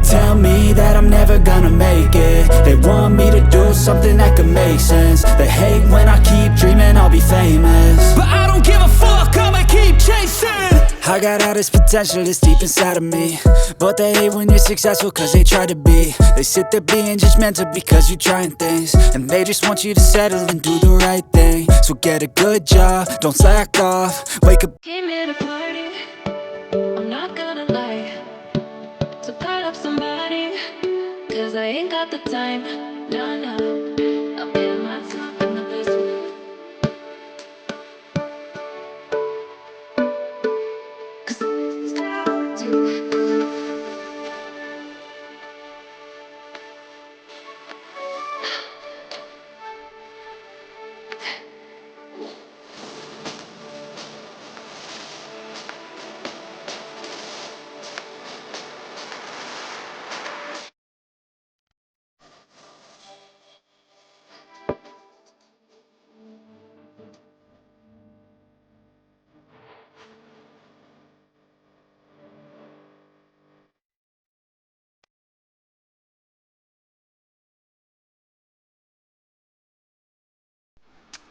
tell me that I'm never gonna make it. They want me to do something that could make sense. They hate when I keep dreaming I'll be famous, but I don't give a fuck, I'ma keep chasing. I got all this potential that's deep inside of me, but they hate when you're successful cause they try to be. They sit there being judgmental because you're trying things, and they just want you to settle and do the right thing. So get a good job, don't slack off, wake up. Came here to party, I'm not gonna lie. So call up somebody, cause I ain't got the time. No, no, I'll be myself in the basement. Cause it's down to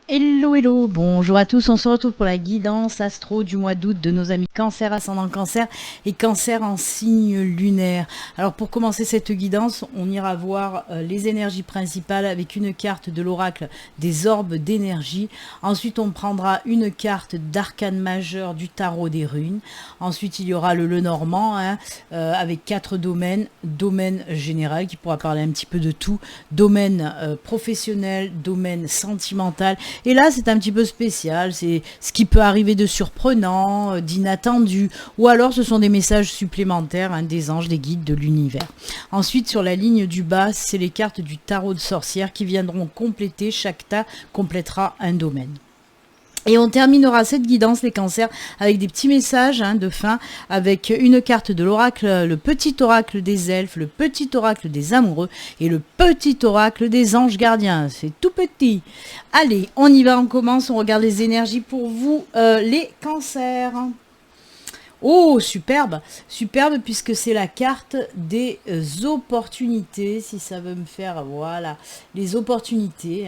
Hello, hello, bonjour à tous, on se retrouve pour la guidance astro du mois d'août de nos amis Cancer, ascendant Cancer et Cancer en signe lunaire. Alors pour commencer cette guidance, on ira voir les énergies principales avec une carte de l'oracle des orbes d'énergie. Ensuite on prendra une carte d'arcane majeur du tarot des runes. Ensuite il y aura le Lenormand avec 4 domaines. Domaine général qui pourra parler un petit peu de tout. Domaine professionnel, domaine sentimental. Et là, c'est un petit peu spécial, c'est ce qui peut arriver de surprenant, d'inattendu, ou alors ce sont des messages supplémentaires, des anges, des guides de l'univers. Ensuite, sur la ligne du bas, c'est les cartes du tarot de sorcière qui viendront compléter, chaque tas complétera un domaine. Et on terminera cette guidance, les cancers, avec des petits messages de fin, avec une carte de l'oracle, le petit oracle des elfes, le petit oracle des amoureux et le petit oracle des anges gardiens. C'est tout petit. Allez, on y va, on commence, on regarde les énergies pour vous, les cancers. Oh, superbe, superbe puisque c'est la carte des opportunités, si ça veut me faire, voilà, les opportunités,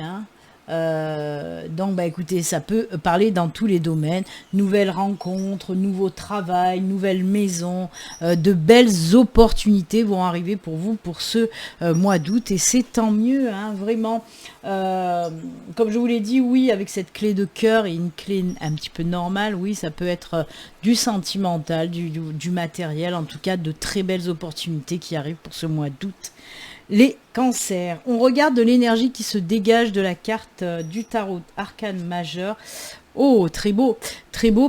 donc bah écoutez, ça peut parler dans tous les domaines, nouvelles rencontres, nouveau travail, nouvelle maison, de belles opportunités vont arriver pour vous pour ce mois d'août et c'est tant mieux, vraiment. Comme je vous l'ai dit, oui, avec cette clé de cœur et une clé un petit peu normale, oui, ça peut être du sentimental, du matériel, en tout cas de très belles opportunités qui arrivent pour ce mois d'août. Les cancers, on regarde de l'énergie qui se dégage de la carte du tarot arcane majeur. Oh, très beau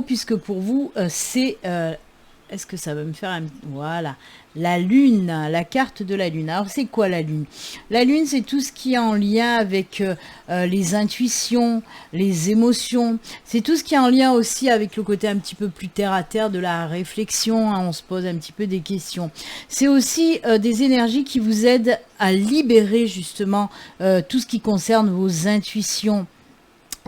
puisque pour vous, c'est... est-ce que ça va me faire un... Voilà, la lune, la carte de la lune. Alors, c'est quoi la lune? La lune, c'est tout ce qui est en lien avec les intuitions, les émotions. C'est tout ce qui est en lien aussi avec le côté un petit peu plus terre-à-terre de la réflexion. On se pose un petit peu des questions. C'est aussi des énergies qui vous aident à libérer justement tout ce qui concerne vos intuitions.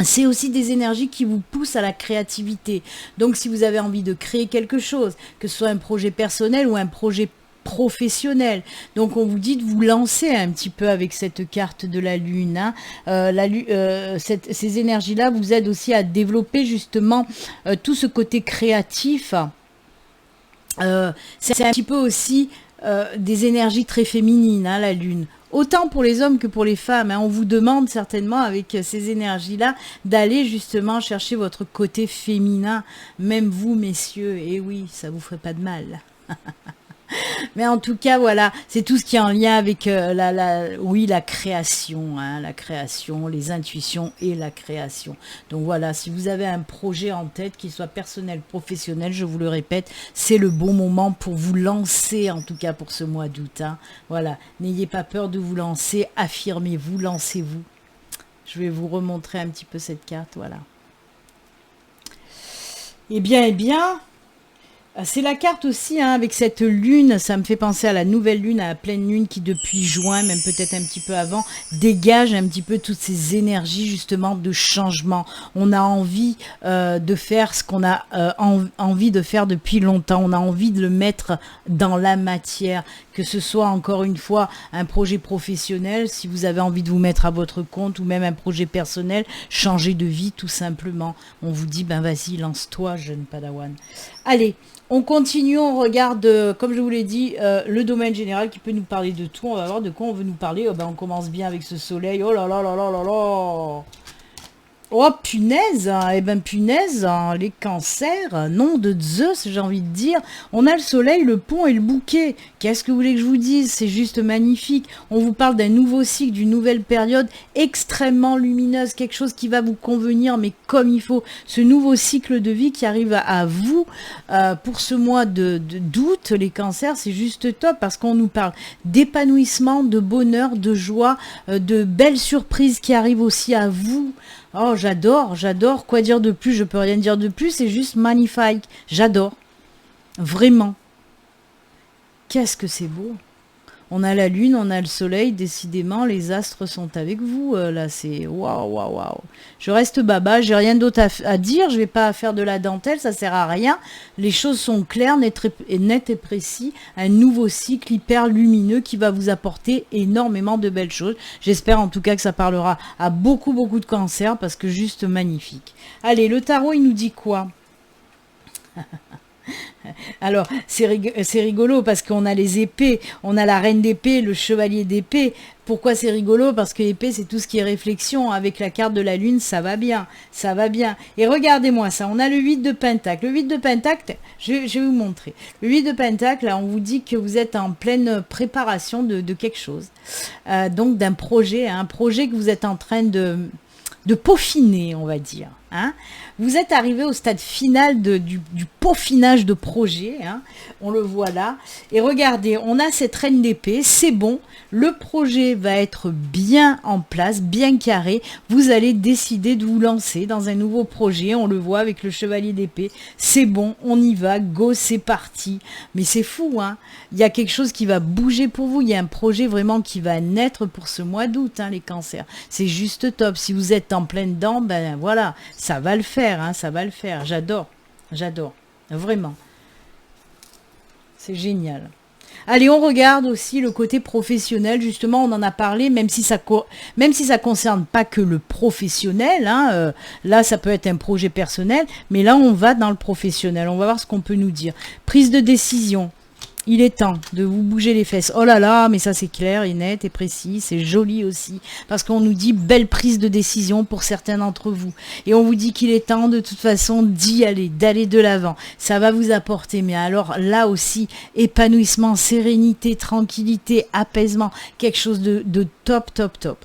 C'est aussi des énergies qui vous poussent à la créativité. Donc si vous avez envie de créer quelque chose, que ce soit un projet personnel ou un projet professionnel, donc on vous dit de vous lancer un petit peu avec cette carte de la lune. Ces énergies-là vous aident aussi à développer justement tout ce côté créatif. C'est un petit peu aussi des énergies très féminines, la lune. Autant pour les hommes que pour les femmes. On vous demande certainement avec ces énergies-là d'aller justement chercher votre côté féminin. Même vous, messieurs, et oui, ça vous ferait pas de mal. Mais en tout cas, voilà, c'est tout ce qui est en lien avec la création, la création, les intuitions et la création. Donc voilà, si vous avez un projet en tête, qu'il soit personnel, professionnel, je vous le répète, c'est le bon moment pour vous lancer, en tout cas pour ce mois d'août. Voilà, n'ayez pas peur de vous lancer, affirmez-vous, lancez-vous. Je vais vous remontrer un petit peu cette carte, voilà. Eh bien... C'est la carte aussi, avec cette lune, ça me fait penser à la nouvelle lune, à la pleine lune qui depuis juin, même peut-être un petit peu avant, dégage un petit peu toutes ces énergies justement de changement. On a envie de faire ce qu'on a envie de faire depuis longtemps, on a envie de le mettre dans la matière. que ce soit encore une fois un projet professionnel, si vous avez envie de vous mettre à votre compte ou même un projet personnel, changer de vie tout simplement. On vous dit, ben vas-y, lance-toi, jeune padawan. Allez, on continue, on regarde, comme je vous l'ai dit, le domaine général qui peut nous parler de tout. On va voir de quoi on veut nous parler. Oh, ben, on commence bien avec ce soleil. Oh là là là là là là. Oh punaise, eh ben punaise, les cancers, nom de Zeus, j'ai envie de dire. On a le soleil, le pont et le bouquet. Qu'est-ce que vous voulez que je vous dise? C'est juste magnifique. On vous parle d'un nouveau cycle, d'une nouvelle période extrêmement lumineuse, quelque chose qui va vous convenir, mais comme il faut. Ce nouveau cycle de vie qui arrive à vous pour ce mois d'août, les cancers, c'est juste top parce qu'on nous parle d'épanouissement, de bonheur, de joie, de belles surprises qui arrivent aussi à vous. Oh, j'adore. Quoi dire de plus? Je peux rien dire de plus, c'est juste magnifique. J'adore. Vraiment. Qu'est-ce que c'est beau. On a la lune, on a le soleil, décidément, les astres sont avec vous. Là, c'est waouh. Je reste baba, j'ai rien d'autre à dire, je vais pas faire de la dentelle, ça sert à rien. Les choses sont claires, nettes et précis. Un nouveau cycle hyper lumineux qui va vous apporter énormément de belles choses. J'espère en tout cas que ça parlera à beaucoup de cancers parce que juste magnifique. Allez, le tarot, il nous dit quoi? Alors, c'est rigolo parce qu'on a les épées, on a la reine d'épée, le chevalier d'épée. Pourquoi c'est rigolo? Parce que l'épée, c'est tout ce qui est réflexion. Avec la carte de la lune, ça va bien. Et regardez-moi ça, on a le 8 de pentacle. Le 8 de pentacle, je vais vous montrer. Le 8 de pentacle, là, on vous dit que vous êtes en pleine préparation de quelque chose. Donc, d'un projet, un projet que vous êtes en train de peaufiner, on va dire. Hein. Vous êtes arrivé au stade final du peaufinage de projet, hein. On le voit là. Et regardez, on a cette reine d'épée, c'est bon, le projet va être bien en place, bien carré. Vous allez décider de vous lancer dans un nouveau projet, on le voit avec le chevalier d'épée. C'est bon, on y va, go, c'est parti. Mais c'est fou, hein. Il y a quelque chose qui va bouger pour vous, il y a un projet vraiment qui va naître pour ce mois d'août, hein, les cancers. C'est juste top. Si vous êtes en plein dedans, ben voilà, ça va le faire, hein, ça va le faire. J'adore, vraiment. C'est génial. Allez, on regarde aussi le côté professionnel. Justement, on en a parlé, même si ça concerne pas que le professionnel. Hein, là, ça peut être un projet personnel, mais là, on va dans le professionnel. On va voir ce qu'on peut nous dire. Prise de décision. Il est temps de vous bouger les fesses. Oh là là, mais ça c'est clair et net et précis, c'est joli aussi. Parce qu'on nous dit belle prise de décision pour certains d'entre vous. Et on vous dit qu'il est temps de toute façon d'y aller, d'aller de l'avant. Ça va vous apporter, mais alors là aussi, épanouissement, sérénité, tranquillité, apaisement, quelque chose de top.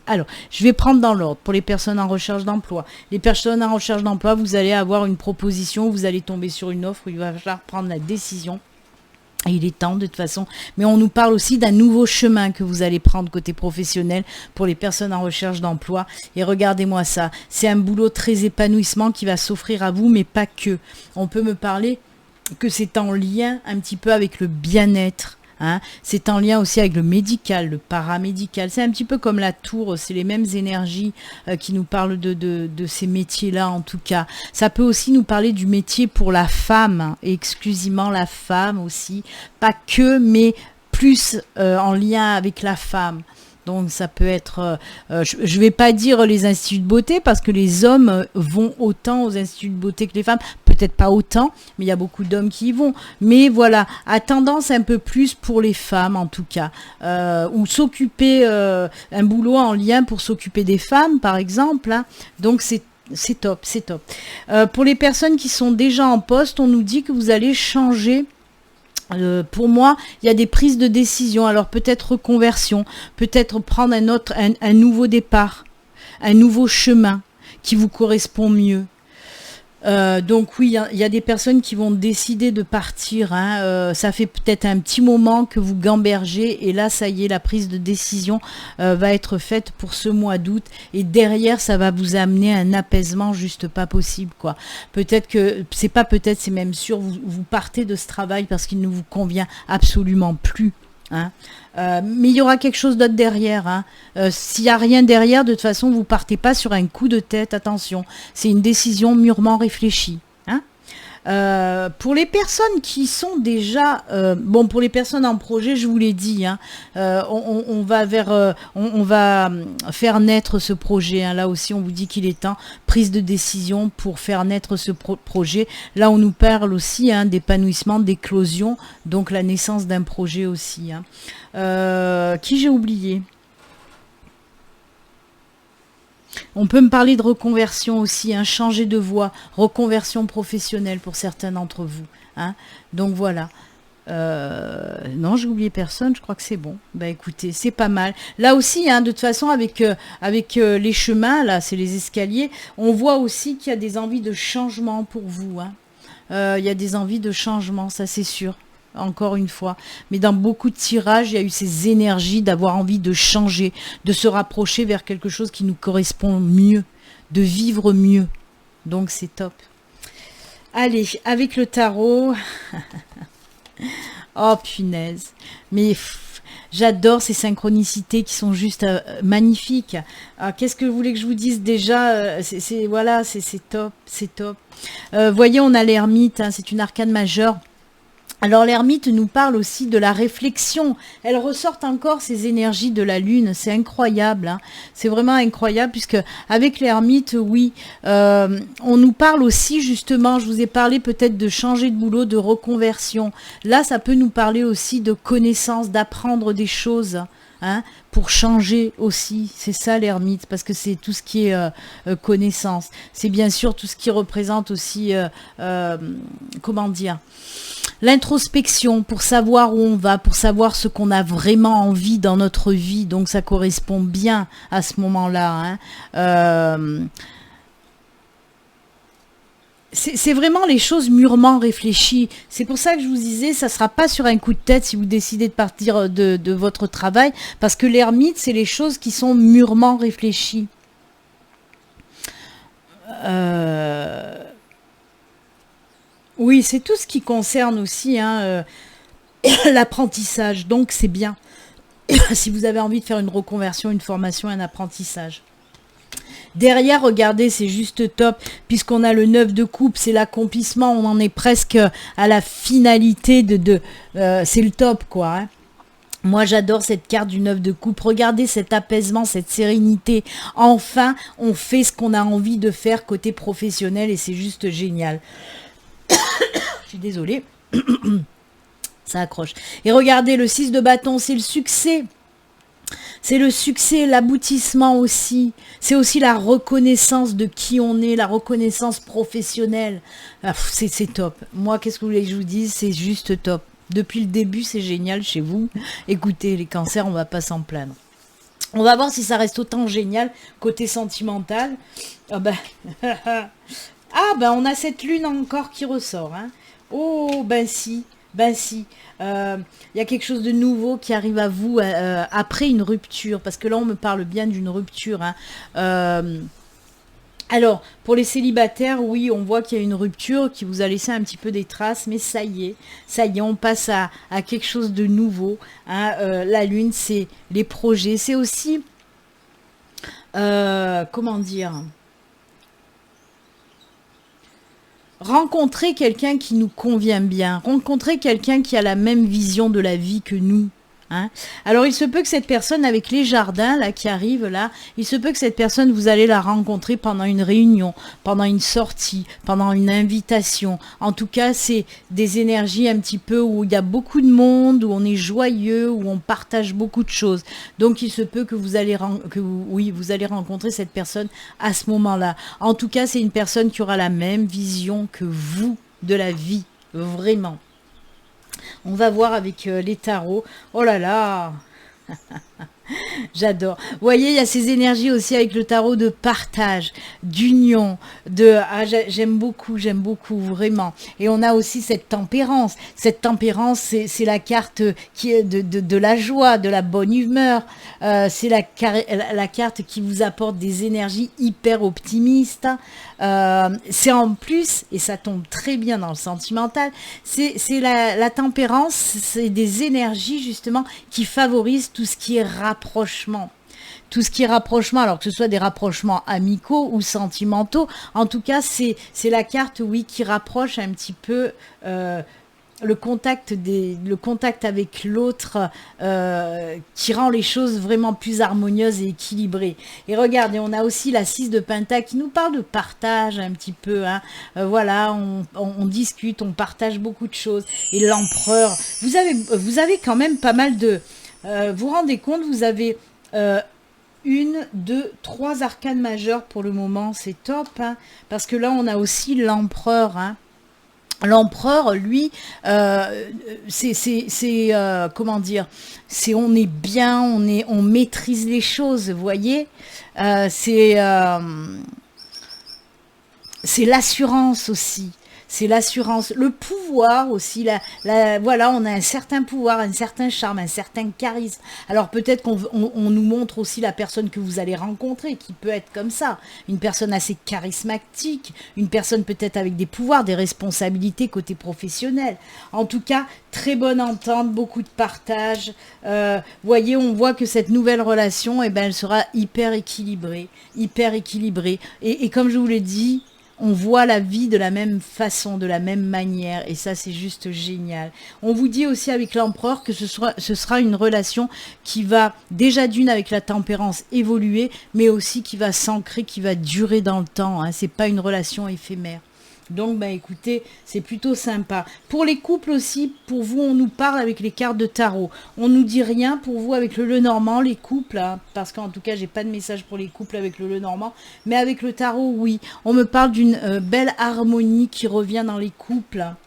Alors, je vais prendre dans l'ordre pour les personnes en recherche d'emploi. Les personnes en recherche d'emploi, vous allez avoir une proposition, vous allez tomber sur une offre, il va falloir prendre la décision. Et il est temps de toute façon, mais on nous parle aussi d'un nouveau chemin que vous allez prendre côté professionnel pour les personnes en recherche d'emploi. Et regardez-moi ça, c'est un boulot très épanouissement qui va s'offrir à vous, mais pas que. On peut me parler que c'est en lien un petit peu avec le bien-être. Hein, c'est en lien aussi avec le médical, le paramédical. C'est un petit peu comme la tour, c'est les mêmes énergies qui nous parlent de ces métiers-là en tout cas. Ça peut aussi nous parler du métier pour la femme, hein, et exclusivement la femme aussi. Pas que, mais plus en lien avec la femme. Donc ça peut être, je vais pas dire les instituts de beauté parce que les hommes vont autant aux instituts de beauté que les femmes, peut-être pas autant, mais il y a beaucoup d'hommes qui y vont. Mais voilà, à tendance un peu plus pour les femmes en tout cas, ou s'occuper un boulot en lien pour s'occuper des femmes par exemple. Hein. Donc c'est top. Pour les personnes qui sont déjà en poste, on nous dit que vous allez changer. Pour moi, il y a des prises de décision. Alors peut-être reconversion, peut-être prendre un nouveau départ, un nouveau chemin qui vous correspond mieux. Donc oui, il y a des personnes qui vont décider de partir. Hein. Ça fait peut-être un petit moment que vous gambergez et là, ça y est, la prise de décision va être faite pour ce mois d'août. Et derrière, ça va vous amener un apaisement juste pas possible, quoi. Peut-être que c'est même sûr, vous partez de ce travail parce qu'il ne vous convient absolument plus. Hein. Mais il y aura quelque chose d'autre derrière. Hein. S'il n'y a rien derrière, de toute façon, vous partez pas sur un coup de tête. Attention, c'est une décision mûrement réfléchie. Hein. Pour les personnes qui sont déjà, bon, pour les personnes en projet, je vous l'ai dit, hein, on va on va faire naître ce projet. Hein. Là aussi, on vous dit qu'il est temps, prise de décision pour faire naître ce projet. Là, on nous parle aussi hein, d'épanouissement, d'éclosion, donc la naissance d'un projet aussi. Hein. Qui j'ai oublié? On peut me parler de reconversion aussi, hein, changer de voie, reconversion professionnelle pour certains d'entre vous. Hein. Donc voilà. Non, j'ai oublié personne, je crois que c'est bon. Bah écoutez, c'est pas mal. Là aussi, hein, de toute façon, avec les chemins, là, c'est les escaliers, on voit aussi qu'il y a des envies de changement pour vous. Hein. Il y a des envies de changement, ça c'est sûr. Encore une fois. Mais dans beaucoup de tirages, il y a eu ces énergies d'avoir envie de changer, de se rapprocher vers quelque chose qui nous correspond mieux, de vivre mieux. Donc c'est top. Allez, avec le tarot. Oh punaise. Mais j'adore ces synchronicités qui sont juste magnifiques. Qu'est-ce que vous voulez que je vous dise déjà? Voilà, c'est top, c'est top. Voyez, on a l'ermite, hein, c'est une arcane majeure. Alors l'ermite nous parle aussi de la réflexion. Elle ressort encore ces énergies de la lune. C'est incroyable. Hein. C'est vraiment incroyable puisque avec l'ermite, oui, on nous parle aussi justement, je vous ai parlé peut-être de changer de boulot, de reconversion. Là, ça peut nous parler aussi de connaissances, d'apprendre des choses. Hein, pour changer aussi, c'est ça l'ermite, parce que c'est tout ce qui est connaissance. C'est bien sûr tout ce qui représente aussi, comment dire, l'introspection pour savoir où on va, pour savoir ce qu'on a vraiment envie dans notre vie. Donc ça correspond bien à ce moment-là. Hein. C'est vraiment les choses mûrement réfléchies. C'est pour ça que je vous disais, ça ne sera pas sur un coup de tête si vous décidez de partir de votre travail, parce que l'ermite, c'est les choses qui sont mûrement réfléchies. Oui, c'est tout ce qui concerne aussi hein, l'apprentissage, donc c'est bien. Si vous avez envie de faire une reconversion, une formation, un apprentissage. Derrière, regardez, c'est juste top, puisqu'on a le 9 de coupe, c'est l'accomplissement, on en est presque à la finalité c'est le top, quoi. Hein. Moi, j'adore cette carte du 9 de coupe. Regardez cet apaisement, cette sérénité. Enfin, on fait ce qu'on a envie de faire côté professionnel et c'est juste génial. Je suis désolée. Ça accroche. Et regardez, le 6 de bâton, c'est le succès. C'est le succès, l'aboutissement aussi. C'est aussi la reconnaissance de qui on est, la reconnaissance professionnelle. C'est top. Moi, qu'est-ce que vous voulez que je vous dise? C'est juste top. Depuis le début, c'est génial chez vous. Écoutez, les cancers, on va pas s'en plaindre. On va voir si ça reste autant génial côté sentimental. Ah ben, on a cette lune encore qui ressort. Hein. Oh, ben si. Ben si, il y a quelque chose de nouveau qui arrive à vous après une rupture, parce que là on me parle bien d'une rupture. Hein. Alors, pour les célibataires, oui, on voit qu'il y a une rupture qui vous a laissé un petit peu des traces, mais ça y est, on passe à quelque chose de nouveau. Hein. La lune, c'est les projets, c'est aussi, comment dire... Rencontrer quelqu'un qui nous convient bien, rencontrer quelqu'un qui a la même vision de la vie que nous. Hein. Alors il se peut que cette personne avec les jardins là qui arrive là, il se peut que cette personne vous allez la rencontrer pendant une réunion, pendant une sortie, pendant une invitation. En tout cas c'est des énergies un petit peu où il y a beaucoup de monde, où on est joyeux, où on partage beaucoup de choses. Donc il se peut que vous allez rencontrer cette personne à ce moment-là. En tout cas c'est une personne qui aura la même vision que vous de la vie, vraiment. On va voir avec les tarots. Oh là là. J'adore. Vous voyez, il y a ces énergies aussi avec le tarot de partage, d'union, j'aime beaucoup, vraiment. Et on a aussi cette tempérance. Cette tempérance, c'est la carte qui est de la joie, de la bonne humeur. C'est la carte qui vous apporte des énergies hyper optimistes. C'est en plus, et ça tombe très bien dans le sentimental, c'est la tempérance, c'est des énergies justement qui favorisent tout ce qui est rapprochement. tout ce qui est rapprochement, alors que ce soit des rapprochements amicaux ou sentimentaux, en tout cas, c'est la carte, oui, qui rapproche un petit peu le contact avec l'autre, qui rend les choses vraiment plus harmonieuses et équilibrées. Et regardez, on a aussi la 6 de Pentacle qui nous parle de partage un petit peu, hein. Voilà, on discute, on partage beaucoup de choses. Et l'empereur, vous avez quand même pas mal de... vous vous rendez compte, vous avez 1, 2, 3 arcanes majeures pour le moment, c'est top, hein, parce que là on a aussi l'empereur, hein. L'empereur, lui, c'est comment dire, c'est on est bien, on maîtrise les choses, vous voyez, c'est l'assurance aussi. C'est l'assurance, le pouvoir aussi, voilà, on a un certain pouvoir, un certain charme, un certain charisme. Alors peut-être qu'on nous montre aussi la personne que vous allez rencontrer, qui peut être comme ça, une personne assez charismatique, une personne peut-être avec des pouvoirs, des responsabilités côté professionnel. En tout cas, très bonne entente, beaucoup de partage. Voyez, on voit que cette nouvelle relation, eh ben, elle sera hyper équilibrée. Et comme je vous l'ai dit, on voit la vie de la même façon, de la même manière, et ça c'est juste génial. On vous dit aussi avec l'empereur que ce sera une relation qui va déjà d'une avec la tempérance évoluer, mais aussi qui va s'ancrer, qui va durer dans le temps, hein. C'est pas une relation éphémère. Donc, bah, écoutez, c'est plutôt sympa. Pour les couples aussi, pour vous, on nous parle avec les cartes de tarot. On nous dit rien pour vous avec le Lenormand, les couples, hein, parce qu'en tout cas, j'ai pas de message pour les couples avec le Lenormand. Mais avec le tarot, oui. On me parle d'une belle harmonie qui revient dans les couples, hein.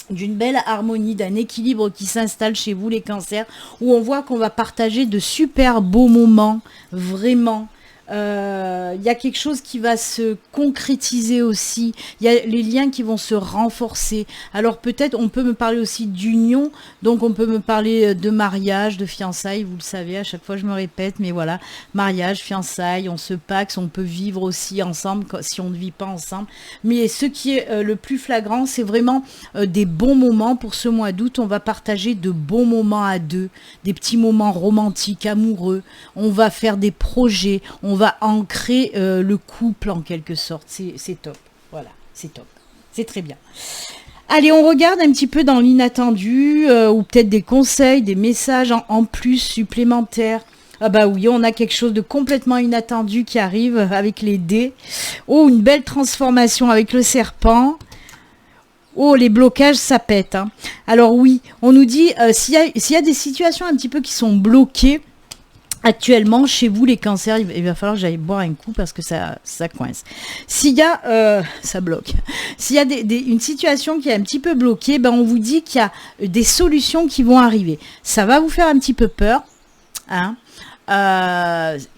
D'une belle harmonie, d'un équilibre qui s'installe chez vous, les cancers, où on voit qu'on va partager de super beaux moments, vraiment. Il y a quelque chose qui va se concrétiser aussi, il y a les liens qui vont se renforcer. Alors peut-être on peut me parler aussi d'union, donc on peut me parler de mariage, de fiançailles, vous le savez, à chaque fois je me répète, mais voilà, mariage, fiançailles, on se paxe, on peut vivre aussi ensemble si on ne vit pas ensemble. Mais ce qui est le plus flagrant, c'est vraiment des bons moments. Pour ce mois d'août, on va partager de bons moments à deux, des petits moments romantiques, amoureux, on va faire des projets, on va ancrer le couple en quelque sorte. C'est top. Voilà, c'est top. C'est très bien. Allez, on regarde un petit peu dans l'inattendu, ou peut-être des conseils, des messages en plus supplémentaires. Ah bah oui, on a quelque chose de complètement inattendu qui arrive avec les dés. Oh, une belle transformation avec le serpent. Oh, les blocages, ça pète, hein. Alors oui, on nous dit, s'il y a des situations un petit peu qui sont bloquées, actuellement, chez vous, les cancers, il va falloir que j'aille boire un coup parce que ça coince. S'il y a, ça bloque. S'il y a une situation qui est un petit peu bloquée, ben on vous dit qu'il y a des solutions qui vont arriver. Ça va vous faire un petit peu peur, hein.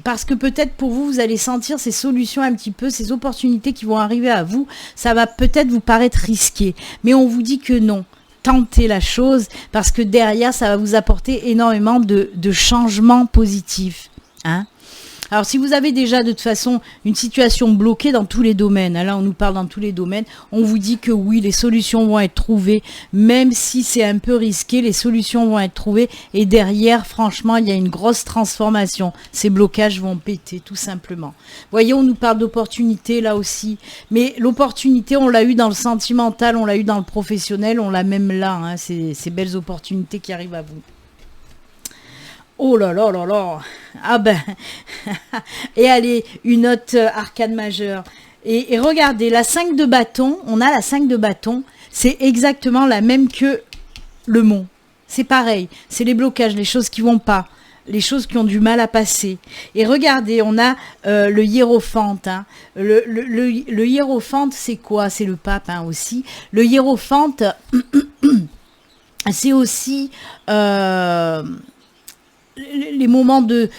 Parce que peut-être pour vous, vous allez sentir ces solutions un petit peu, ces opportunités qui vont arriver à vous. Ça va peut-être vous paraître risqué, mais on vous dit que non. Tentez la chose parce que derrière ça va vous apporter énormément de changements positifs, hein. Alors si vous avez déjà de toute façon une situation bloquée dans tous les domaines, là on nous parle dans tous les domaines, on vous dit que oui, les solutions vont être trouvées, même si c'est un peu risqué, les solutions vont être trouvées et derrière franchement il y a une grosse transformation, ces blocages vont péter tout simplement. Voyez, on nous parle d'opportunités là aussi, mais l'opportunité on l'a eu dans le sentimental, on l'a eu dans le professionnel, on l'a même là, hein, ces belles opportunités qui arrivent à vous. Oh là là là là. Ah ben. Et allez, une autre arcane majeure. Et regardez, la 5 de bâton, on a la 5 de bâton, c'est exactement la même que le mont. C'est pareil, c'est les blocages, les choses qui vont pas, les choses qui ont du mal à passer. Et regardez, on a le hiérophante, hein. Le hiérophante, c'est quoi? C'est le pape, hein, aussi. Le hiérophante, c'est aussi... les moments de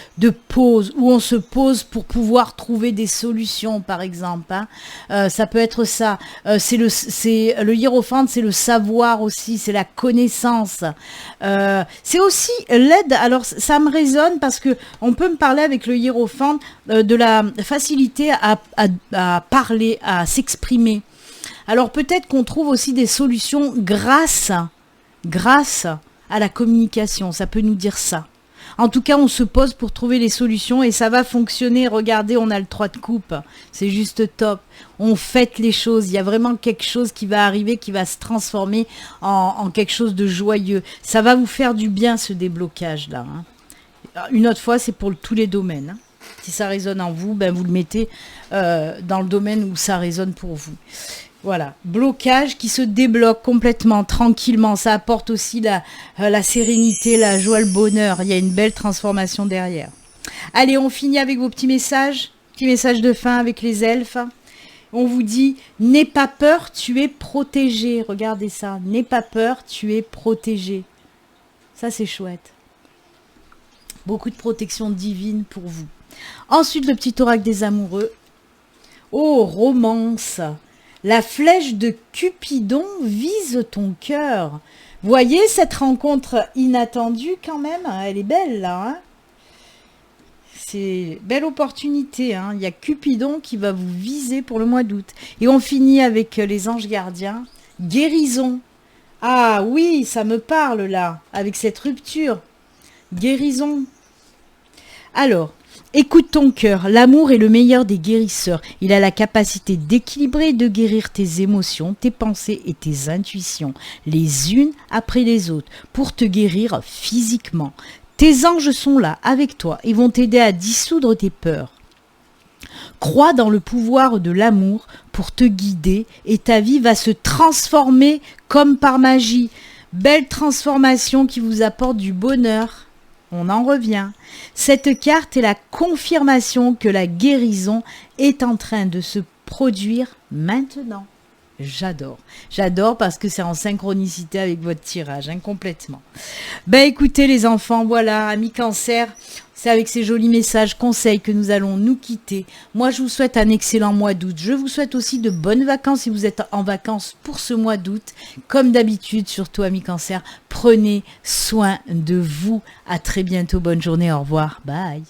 pause, où on se pose pour pouvoir trouver des solutions, par exemple, hein. Ça peut être ça. Le hiérophante, c'est le savoir aussi, c'est la connaissance. C'est aussi l'aide. Alors, ça me résonne parce que on peut me parler avec le hiérophante de la facilité à parler, à s'exprimer. Alors, peut-être qu'on trouve aussi des solutions grâce à la communication. Ça peut nous dire ça. En tout cas, on se pose pour trouver les solutions et ça va fonctionner. Regardez, on a le 3 de coupe. C'est juste top. On fête les choses. Il y a vraiment quelque chose qui va arriver, qui va se transformer en quelque chose de joyeux. Ça va vous faire du bien, ce déblocage-là. Hein. Une autre fois, c'est pour tous les domaines. Hein. Si ça résonne en vous, ben vous le mettez dans le domaine où ça résonne pour vous. Voilà, blocage qui se débloque complètement, tranquillement. Ça apporte aussi la sérénité, la joie, le bonheur. Il y a une belle transformation derrière. Allez, on finit avec vos petits messages de fin avec les elfes. On vous dit, n'aie pas peur, tu es protégé. Regardez ça, n'aie pas peur, tu es protégé. Ça, c'est chouette. Beaucoup de protection divine pour vous. Ensuite, le petit oracle des amoureux. Oh, romance. La flèche de Cupidon vise ton cœur. Voyez cette rencontre inattendue quand même. Elle est belle là. Hein, c'est belle opportunité. Hein. Il y a Cupidon qui va vous viser pour le mois d'août. Et on finit avec les anges gardiens. Guérison. Ah oui, ça me parle là. Avec cette rupture. Guérison. Alors, écoute ton cœur, l'amour est le meilleur des guérisseurs. Il a la capacité d'équilibrer et de guérir tes émotions, tes pensées et tes intuitions, les unes après les autres, pour te guérir physiquement. Tes anges sont là avec toi et vont t'aider à dissoudre tes peurs. Crois dans le pouvoir de l'amour pour te guider et ta vie va se transformer comme par magie. Belle transformation qui vous apporte du bonheur. On en revient. Cette carte est la confirmation que la guérison est en train de se produire maintenant. J'adore. J'adore parce que c'est en synchronicité avec votre tirage, hein, complètement. Ben écoutez les enfants, voilà, amis cancer, c'est avec ces jolis messages, conseils que nous allons nous quitter. Moi, je vous souhaite un excellent mois d'août. Je vous souhaite aussi de bonnes vacances si vous êtes en vacances pour ce mois d'août. Comme d'habitude, surtout amis cancer, prenez soin de vous. À très bientôt. Bonne journée. Au revoir. Bye.